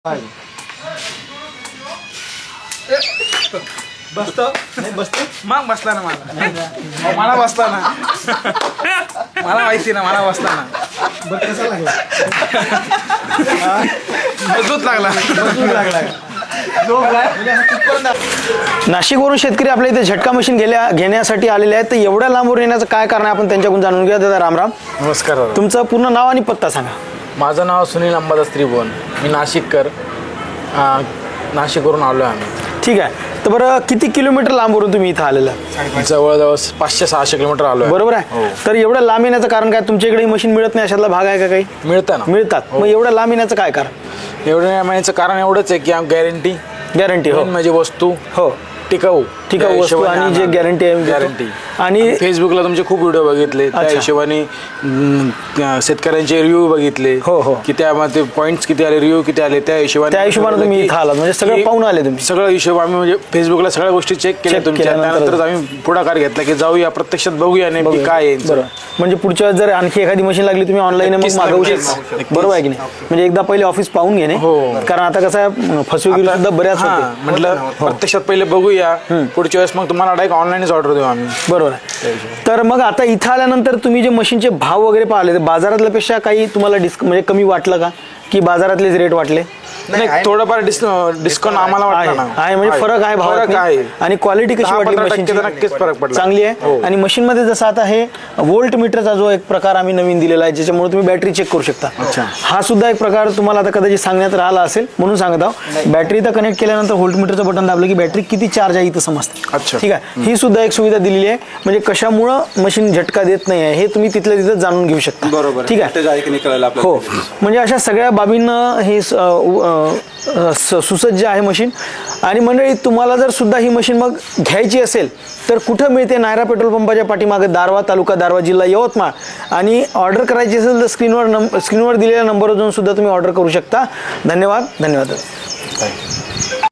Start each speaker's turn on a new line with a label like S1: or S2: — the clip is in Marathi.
S1: बसतो नाही बसतो मग बसला ना मला बसला ना मला माहिती ना मला बसला ना बरं कसा लागला मजबूत लागला
S2: नाशिकवरून शेतकरी आपल्या इथे झटका मशीन घेण्यासाठी आलेले आहेत. तर एवढ्या लांबून येण्याचं काय कारण आहे आपण त्यांच्याकडून जाणून घेऊया. दादा रामराम.
S1: नमस्कार दादा.
S2: तुमचं पूर्ण नाव आणि पत्ता सांगा.
S1: माझं नाव सुनील अंबादास त्रिभुवन, मी नाशिककर, नाशिकवरून आलो आहे आम्ही.
S2: ठीक आहे. तर बरं किती किलोमीटर लांबवरून तुम्ही इथं आलेला?
S1: जवळजवळ 500-600 किलोमीटर आलो आहे.
S2: बरोबर आहे. तर एवढं लांब येण्याचं कारण काय? तुमच्या इकडे मशीन मिळत नाही अशातला भाग आहे का? काही
S1: मिळतं ना.
S2: मिळतात. मग एवढं लांब येण्याचं काय कारण?
S1: एवढं महिन्याचं कारण एवढंच आहे की गॅरंटी
S2: हो
S1: म्हणजे वस्तू
S2: हो
S1: टिकाऊ
S2: वस्तू आणि जे गॅरंटी आहे
S1: गॅरंटी.
S2: आणि
S1: फेसबुकला तुमचे खूप व्हिडिओ बघितले, त्या हिशोबाने शेतकऱ्यांचे रिव्ह्यू बघितले.
S2: हो
S1: की त्यामध्ये पॉईंट्स किती आले, रिव्ह्यू किती आले, त्या हिशोबाने
S2: तुम्ही इथं आलात म्हणजे सगळं पाहून आले तुम्ही.
S1: सगळं हिशोब आम्ही म्हणजे फेसबुकला सगळ्या गोष्टी चेक केल्या तुमच्या. त्यानंतरच आम्ही पुढाकार घेतला की जाऊया प्रत्यक्षात बघूया नेमकी काय आहे.
S2: म्हणजे पुढच्या वेळेस जर आणखी एखादी मशीन लागली तुम्ही ऑनलाईन मग मागवू शकता. बरोबर आहे की नाही? म्हणजे एकदा पहिले ऑफिस पाहून घेणे. कारण आता कसं आहे फसवेगिरी सुद्धा बऱ्याच होते.
S1: म्हटलं प्रत्यक्षात पहिले बघूया, पुढच्या वेळेस मग तुम्हाला डायरेक्ट ऑनलाईनच ऑर्डर देऊ आम्ही.
S2: बरोबर आहे. तर मग आता इथं आल्यानंतर तुम्ही जे मशीनचे भाव वगैरे पाहिले, बाजारातल्यापेक्षा काही तुम्हाला म्हणजे कमी वाटलं का, की बाजारातलेच रेट वाटले?
S1: नाही, थोडंफार डिस्काउंट आम्हाला वाटला
S2: आहे. म्हणजे फरक आहे,
S1: फरक आहे.
S2: आणि क्वालिटी कशी वाटली मशीनची?
S1: नक्कीच फरक पडला,
S2: चांगली आहे. आणि मशीन मध्ये जसं आता हे व्होल्ट मीटरचा जो एक प्रकार आम्ही नवीन दिलेला आहे, ज्याच्यामुळे तुम्ही बॅटरी चेक करू शकता. हा सुद्धा एक प्रकार तुम्हाला आता कदाचित सांगण्यात राहिला असेल म्हणून सांगत आहोत. बॅटरी तर कनेक्ट केल्यानंतर व्होल्ट मीटरचं बटन दाबलं की बॅटरी किती चार्ज आहे इथं समजतं. ठीक आहे. ही सुद्धा एक सुविधा दिलेली आहे. म्हणजे कशामुळं मशीन झटका देत नाही आहे हे तुम्ही तिथल्या तिथं जाणून घेऊ शकता.
S3: बरोबर.
S2: ठीक आहे. हो, म्हणजे अशा सगळ्या बाबींना हे सुसज्ज आहे मशीन. आणि मंडळी, तुम्हाला जर सुद्धा ही मशीन मग घ्यायची असेल तर कुठं मिळते? नायरा पेट्रोल पंपाच्या पाठीमागे, दारवा तालुका, दारवा जिल्हा, यवतमाळ. आणि ऑर्डर करायची असेल तर स्क्रीनवर दिलेल्या नंबरवर जाऊन सुद्धा तुम्ही ऑर्डर करू शकता. धन्यवाद.